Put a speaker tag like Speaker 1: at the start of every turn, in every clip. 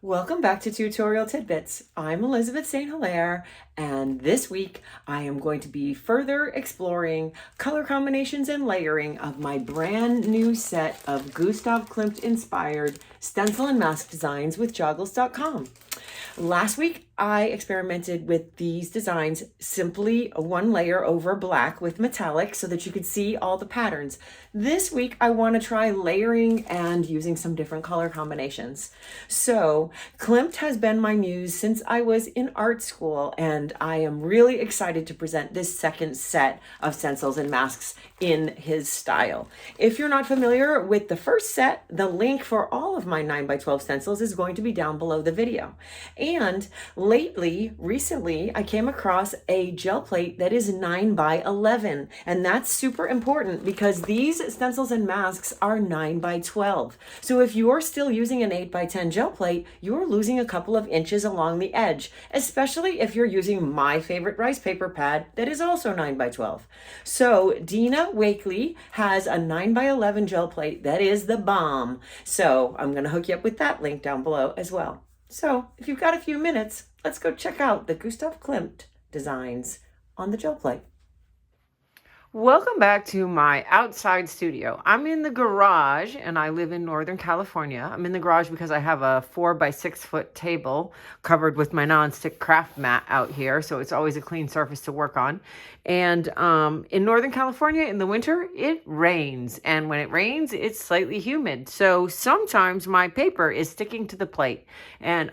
Speaker 1: Welcome back to Tutorial Tidbits. I'm Elizabeth St. Hilaire, and this week I am going to be further exploring color combinations and layering of my brand new set of Gustav Klimt inspired stencil and mask designs with JOGGLES.com. Last week I experimented with these designs simply one layer over black with metallic so that you could see all the patterns. This week I want to try layering and using some different color combinations. So Klimt has been my muse since I was in art school, and I am really excited to present this second set of stencils and masks in his style. If you're not familiar with the first set, the link for all of my 9x12 stencils is going to be down below the video. And recently, I came across a gel plate that is 9x11, and that's super important because these stencils and masks are 9x12. So if you're still using an 8x10 gel plate, you're losing a couple of inches along the edge, especially if you're using my favorite rice paper pad that is also 9x12. So Dina Wakely has a 9x11 gel plate that is the bomb. So I'm going to hook you up with that link down below as well. So if you've got a few minutes, let's go check out the Gustav Klimt designs on the gel plate. Welcome back to my outside studio. I'm in the garage and I live in Northern California. I'm in the garage because I have a 4x6-foot table covered with my nonstick craft mat out here. So it's always a clean surface to work on. And in Northern California in the winter, it rains. And when it rains, it's slightly humid. So sometimes my paper is sticking to the plate. And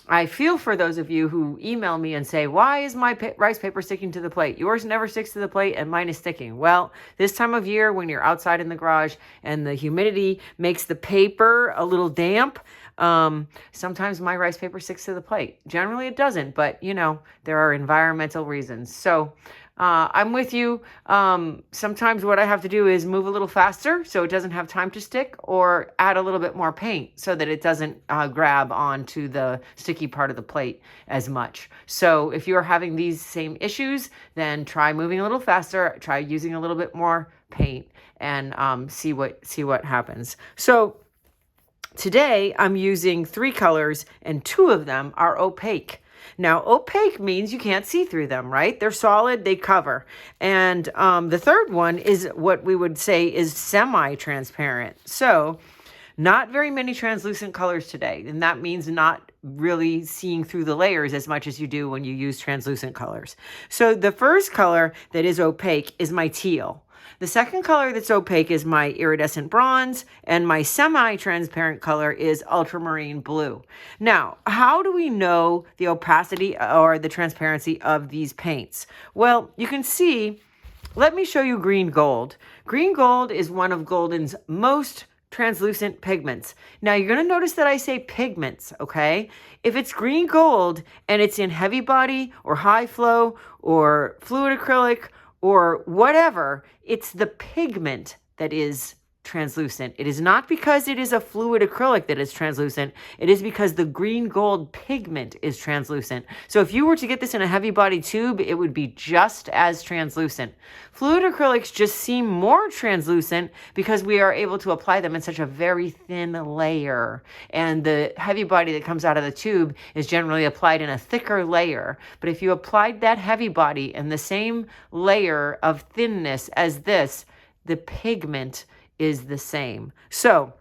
Speaker 1: I feel for those of you who email me and say, why is my rice paper sticking to the plate? Yours never sticks to the plate and mine is sticking. Well, this time of year when you're outside in the garage and the humidity makes the paper a little damp, sometimes my rice paper sticks to the plate. Generally it doesn't, but you know, there are environmental reasons. So I'm with you. Sometimes what I have to do is move a little faster so it doesn't have time to stick, or add a little bit more paint so that it doesn't grab onto the sticky part of the plate as much. So if you're having these same issues, then try moving a little faster, try using a little bit more paint, and see what happens. So today I'm using 3 colors and 2 of them are opaque. Now, opaque means you can't see through them, right? They're solid, they cover. And the third one is what we would say is semi-transparent. So not very many translucent colors today. And that means not really seeing through the layers as much as you do when you use translucent colors. So the first color that is opaque is my teal. The second color that's opaque is my iridescent bronze, and my semi-transparent color is ultramarine blue. Now, how do we know the opacity or the transparency of these paints? Well, you can see, let me show you green gold. Green gold is one of Golden's most translucent pigments. Now, you're going to notice that I say pigments, okay? If it's green gold and it's in heavy body or high flow or fluid acrylic or whatever, it's the pigment that is translucent. It is not because it is a fluid acrylic that is translucent. It is because the green gold pigment is translucent. So if you were to get this in a heavy body tube, it would be just as translucent. Fluid acrylics just seem more translucent because we are able to apply them in such a very thin layer. And the heavy body that comes out of the tube is generally applied in a thicker layer. But if you applied that heavy body in the same layer of thinness as this, the pigment is the same. So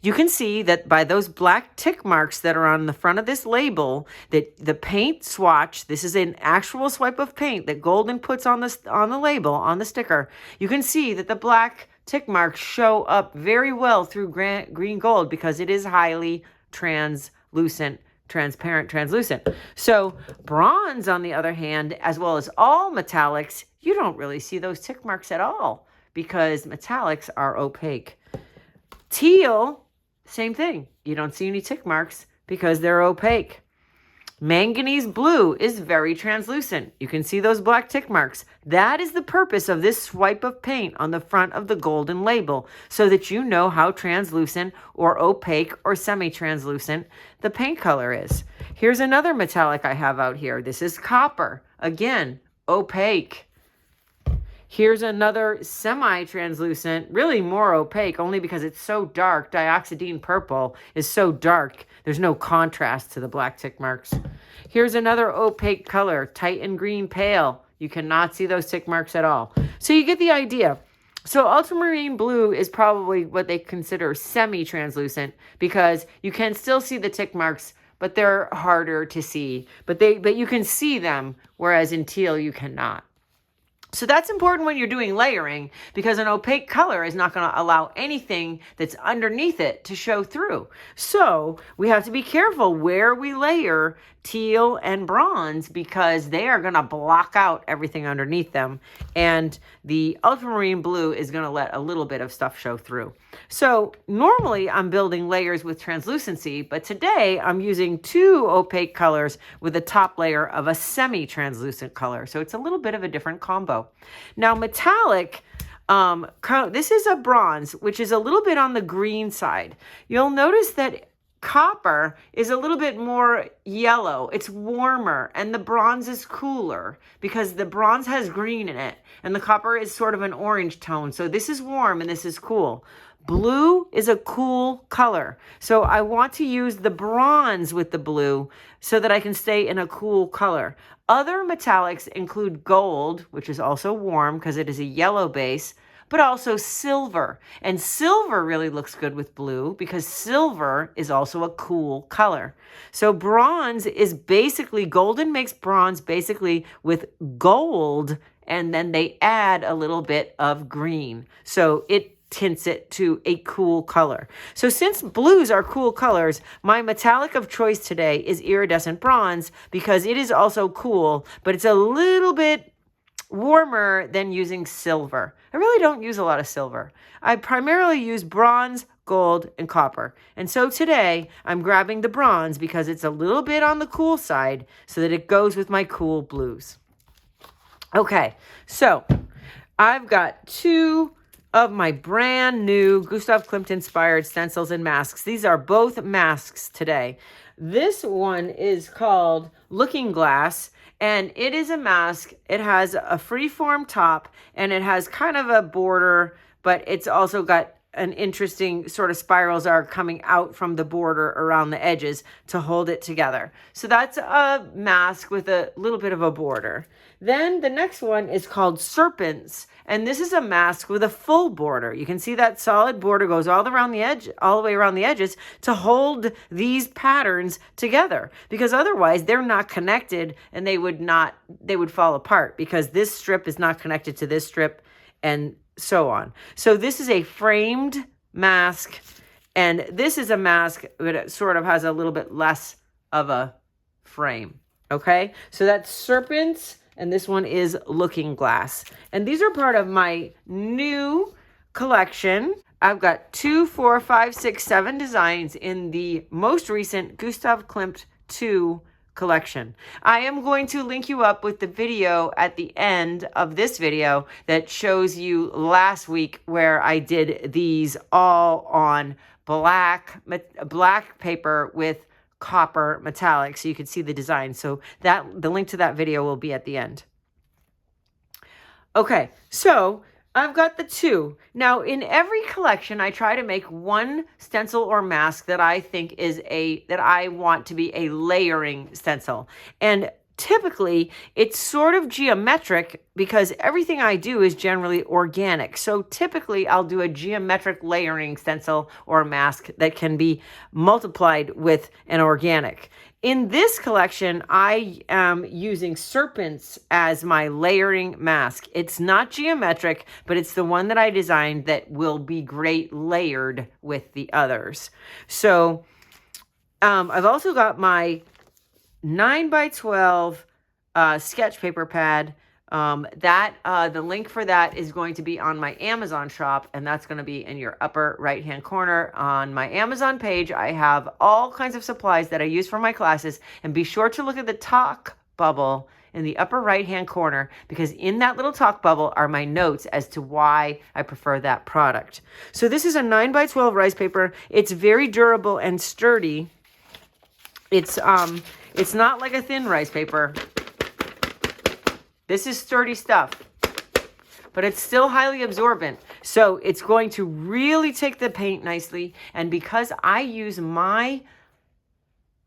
Speaker 1: you can see that by those black tick marks that are on the front of this label, that the paint swatch, this is an actual swipe of paint that Golden puts on the label, on the sticker. You can see that the black tick marks show up very well through green gold because it is highly translucent, translucent. So bronze, on the other hand, as well as all metallics, you don't really see those tick marks at all, because metallics are opaque. Teal, same thing. You don't see any tick marks because they're opaque. Manganese blue is very translucent. You can see those black tick marks. That is the purpose of this swipe of paint on the front of the Golden label, so that you know how translucent or opaque or semi-translucent the paint color is. Here's another metallic I have out here. This is copper. Again, opaque. Here's another semi-translucent, really more opaque, only because it's so dark. Dioxidine purple is so dark. There's no contrast to the black tick marks. Here's another opaque color, Titan Green Pale. You cannot see those tick marks at all. So you get the idea. So ultramarine blue is probably what they consider semi-translucent because you can still see the tick marks, but they're harder to see. But you can see them, whereas in teal you cannot. So that's important when you're doing layering because an opaque color is not going to allow anything that's underneath it to show through. So we have to be careful where we layer teal and bronze because they are going to block out everything underneath them. And the ultramarine blue is going to let a little bit of stuff show through. So normally I'm building layers with translucency, but today I'm using 2 opaque colors with a top layer of a semi-translucent color. So it's a little bit of a different combo. Now metallic, this is a bronze, which is a little bit on the green side. You'll notice that copper is a little bit more yellow. It's warmer, and the bronze is cooler because the bronze has green in it, and the copper is sort of an orange tone. So this is warm and this is cool. Blue is a cool color. So I want to use the bronze with the blue so that I can stay in a cool color. Other metallics include gold, which is also warm because it is a yellow base, but also silver. And silver really looks good with blue because silver is also a cool color. So bronze is basically, golden makes bronze basically with gold, and then they add a little bit of green. So it tints it to a cool color. So since blues are cool colors, my metallic of choice today is iridescent bronze because it is also cool, but it's a little bit warmer than using silver. I really don't use a lot of silver. I primarily use bronze, gold, and copper. And so today I'm grabbing the bronze because it's a little bit on the cool side so that it goes with my cool blues. Okay, so I've got 2 of my brand new Gustav Klimt inspired stencils and masks. These are both masks today. This one is called Looking Glass, and it is a mask. It has a free-form top, and it has kind of a border, but it's also got an interesting sort of spirals are coming out from the border around the edges to hold it together. So that's a mask with a little bit of a border. Then the next one is called Serpents, and this is a mask with a full border. You can see that solid border goes all around the edge, all the way around the edges to hold these patterns together, because otherwise they're not connected and they would fall apart because this strip is not connected to this strip and so on. So this is a framed mask, and this is a mask that sort of has a little bit less of a frame. Okay, so that's Serpents, and this one is Looking Glass. And these are part of my new collection. I've got 2, 4, 5, 6, 7 designs in the most recent Gustav Klimt 2 collection. I am going to link you up with the video at the end of this video that shows you last week where I did these all on black paper with copper metallic, so you could see the design. So the link to that video will be at the end. Okay, so I've got the 2. Now, in every collection, I try to make one stencil or mask that I think that I want to be a layering stencil. And typically, it's sort of geometric because everything I do is generally organic. So typically, I'll do a geometric layering stencil or mask that can be multiplied with an organic. In this collection, I am using Serpents as my layering mask. It's not geometric, but it's the one that I designed that will be great layered with the others. So I've also got my 9x12 sketch paper pad. The link for that is going to be on my Amazon shop, and that's going to be in your upper right hand corner. On my Amazon page, I have all kinds of supplies that I use for my classes, and be sure to look at the talk bubble in the upper right hand corner, because in that little talk bubble are my notes as to why I prefer that product. So this is a 9x12 rice paper. It's very durable and sturdy. It's not like a thin rice paper. This is sturdy stuff. but it's still highly absorbent. So it's going to really take the paint nicely. And because I use my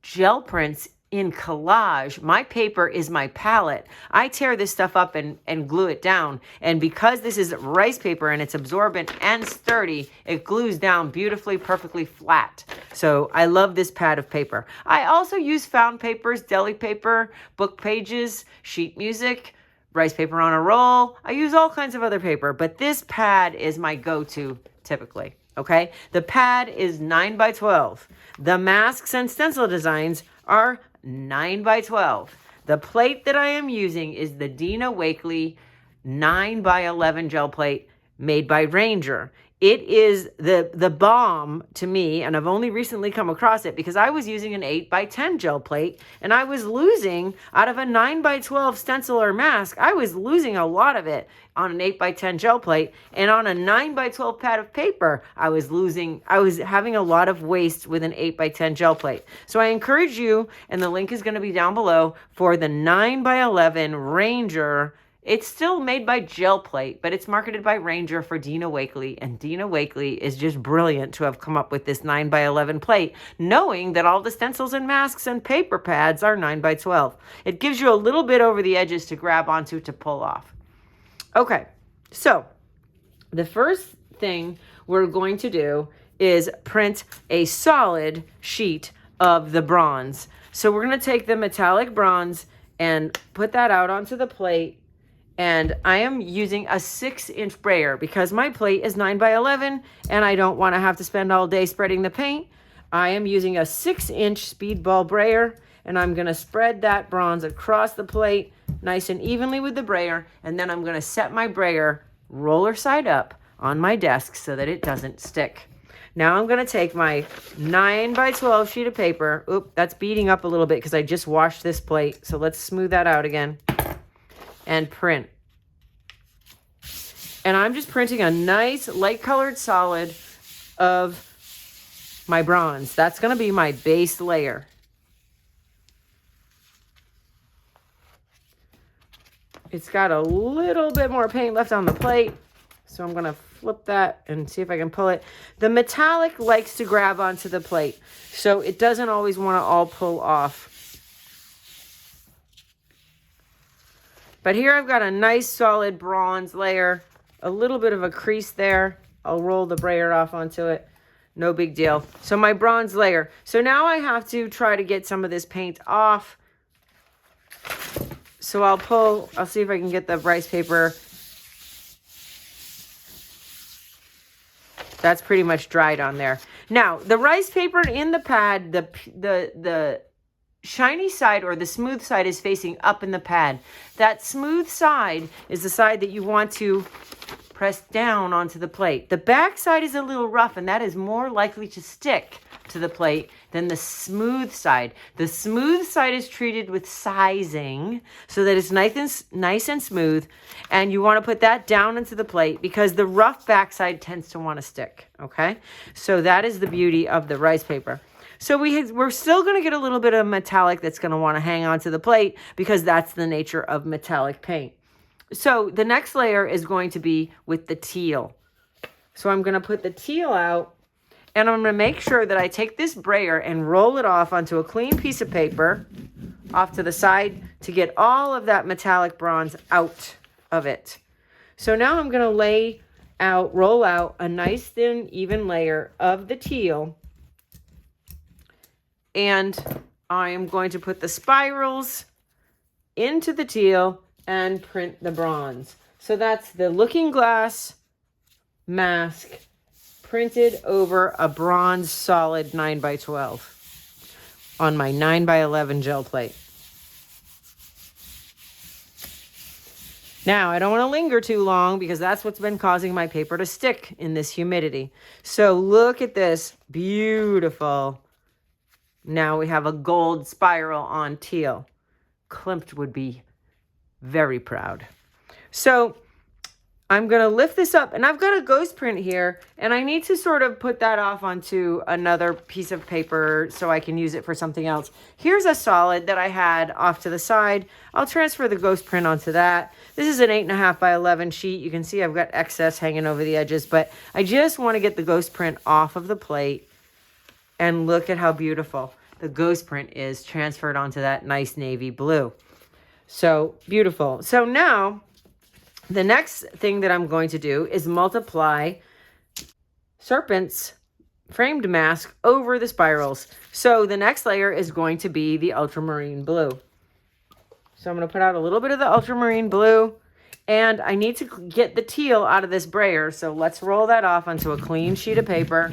Speaker 1: gel prints in collage, my paper is my palette. I tear this stuff up and glue it down. And because this is rice paper and it's absorbent and sturdy, it glues down beautifully, perfectly flat. So I love this pad of paper. I also use found papers, deli paper, book pages, sheet music, rice paper on a roll. I use all kinds of other paper, but this pad is my go-to typically. Okay, the pad is 9 by 12. The masks and stencil designs are 9 by 12. The plate that I am using is the Dina Wakley 9 by 11 gel plate made by Ranger. It is the bomb to me, and I've only recently come across it because I was using an 8 by 10 gel plate, and I was losing out of a 9 by 12 stencil or mask. I was losing a lot of it on an 8 by 10 gel plate, and on a 9 by 12 pad of paper, I was having a lot of waste with an 8 by 10 gel plate. So I encourage you, and the link is going to be down below, for the 9 by 11 Ranger. It's still made by Gel Plate, but it's marketed by Ranger for Dina Wakley, and Dina Wakley is just brilliant to have come up with this 9 by 11 plate, knowing that all the stencils and masks and paper pads are 9 by 12. It gives you a little bit over the edges to grab onto to pull off. Okay, so the first thing we're going to do is print a solid sheet of the bronze. So we're going to take the metallic bronze and put that out onto the plate. And I am using a 6-inch brayer because my plate is 9 by 11 and I don't want to have to spend all day spreading the paint. I am using a 6-inch speedball brayer, and I'm going to spread that bronze across the plate nice and evenly with the brayer. And then I'm going to set my brayer roller side up on my desk so that it doesn't stick. Now I'm going to take my 9 by 12 sheet of paper. Oop, that's beating up a little bit because I just washed this plate. So let's smooth that out again. And print. And I'm just printing a nice light colored solid of my bronze. That's going to be my base layer. It's got a little bit more paint left on the plate, so I'm going to flip that and see if I can pull it. The metallic likes to grab onto the plate, so it doesn't always want to all pull off. But here I've got a nice solid bronze layer, a little bit of a crease there. I'll roll the brayer off onto it. No big deal. So my bronze layer. So now I have to try to get some of this paint off. So I'll see if I can get the rice paper. That's pretty much dried on there. Now, the rice paper in the pad, the shiny side or the smooth side is facing up in the pad. That smooth side is the side that you want to press down onto the plate. The back side is a little rough, and that is more likely to stick to the plate than the smooth side. The smooth side is treated with sizing so that it's nice and smooth, and you want to put that down into the plate because the rough backside tends to want to stick, okay? So that is the beauty of the rice paper. So we're still going to get a little bit of metallic that's going to want to hang onto the plate because that's the nature of metallic paint. So the next layer is going to be with the teal. So I'm going to put the teal out, and I'm going to make sure that I take this brayer and roll it off onto a clean piece of paper off to the side to get all of that metallic bronze out of it. So now I'm going to roll out a nice thin even layer of the teal. And I am going to put the spirals into the teal and print the bronze. So that's the looking glass mask printed over a bronze solid 9 by 12 on my 9 by 11 gel plate. Now, I don't want to linger too long because that's what's been causing my paper to stick in this humidity. So look at this, beautiful. Now we have a gold spiral on teal. Klimt would be very proud. So I'm going to lift this up, and I've got a ghost print here, and I need to sort of put that off onto another piece of paper so I can use it for something else. Here's a solid that I had off to the side. I'll transfer the ghost print onto that. This is an 8.5 by 11 sheet. You can see I've got excess hanging over the edges, but I just want to get the ghost print off of the plate, and look at how beautiful the ghost print is transferred onto that nice navy blue. So beautiful. So now the next thing that I'm going to do is multiply Serpent's framed mask over the spirals. So the next layer is going to be the ultramarine blue. So I'm going to put out a little bit of the ultramarine blue, and I need to get the teal out of this brayer. So let's roll that off onto a clean sheet of paper.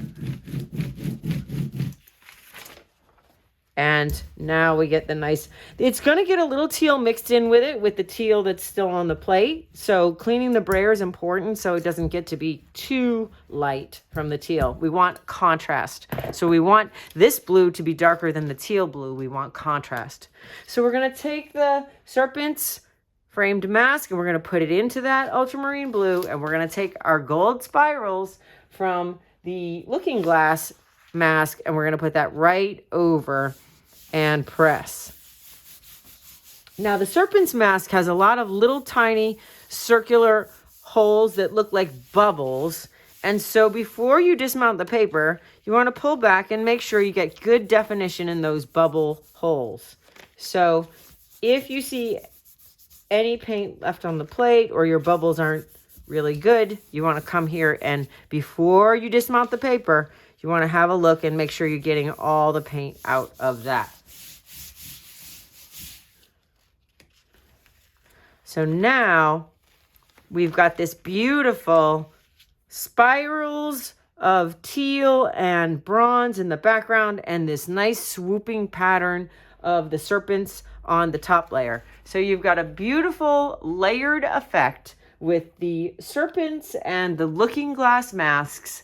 Speaker 1: And now we get the nice, it's going to get a little teal mixed in with it, with the teal that's still on the plate. So cleaning the brayer is important so it doesn't get to be too light from the teal. We want contrast. So we want this blue to be darker than the teal blue. We want contrast. So we're going to take the Serpent's framed mask and we're going to put it into that ultramarine blue, and we're going to take our gold spirals from the looking glass mask and we're going to put that right over and press. Now the Serpent's mask has a lot of little tiny circular holes that look like bubbles, and so before you dismount the paper you want to pull back and make sure you get good definition in those bubble holes. So if you see any paint left on the plate or your bubbles aren't really good, you want to come here and before you dismount the paper you want to have a look and make sure you're getting all the paint out of that. So now we've got this beautiful spirals of teal and bronze in the background and this nice swooping pattern of the serpents on the top layer. So you've got a beautiful layered effect with the serpents and the looking glass masks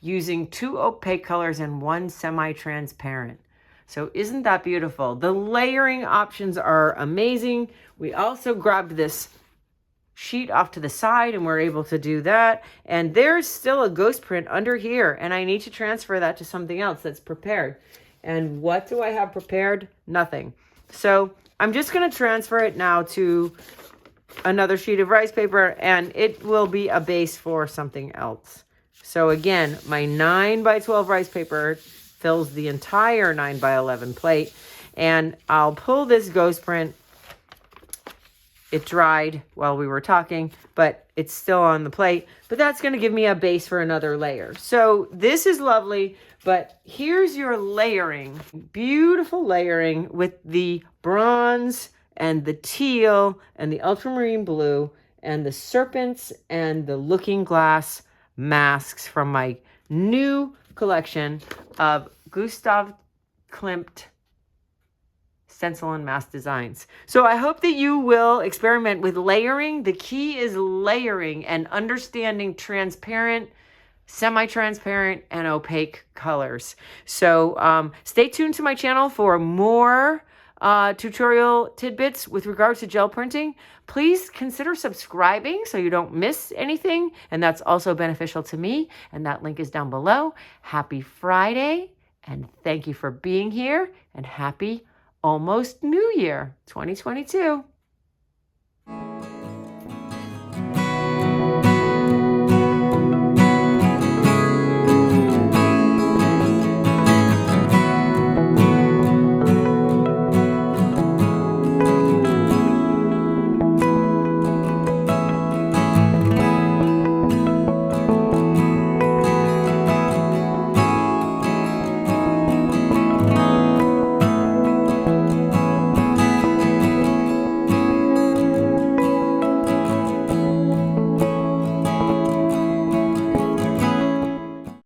Speaker 1: using 2 opaque colors and 1 semi-transparent. So isn't that beautiful? The layering options are amazing. We also grabbed this sheet off to the side and we're able to do that. And there's still a ghost print under here, and I need to transfer that to something else that's prepared. And what do I have prepared? Nothing. So I'm just going to transfer it now to another sheet of rice paper, and it will be a base for something else. So again, my 9 by 12 rice paper fills the entire 9 by 11 plate, and I'll pull this ghost print. It dried while we were talking, but it's still on the plate, but that's going to give me a base for another layer. So this is lovely, but here's your layering. Beautiful layering with the bronze and the teal and the ultramarine blue and the serpents and the looking glass masks from my new collection of Gustav Klimt stencil and mask designs. So I hope that you will experiment with layering. The key is layering and understanding transparent, semi-transparent, and opaque colors. So stay tuned to my channel for more tutorial tidbits with regards to gel printing. Please consider subscribing so you don't miss anything, and that's also beneficial to me, and that link is down below. Happy Friday, and thank you for being here, and happy almost New Year 2022.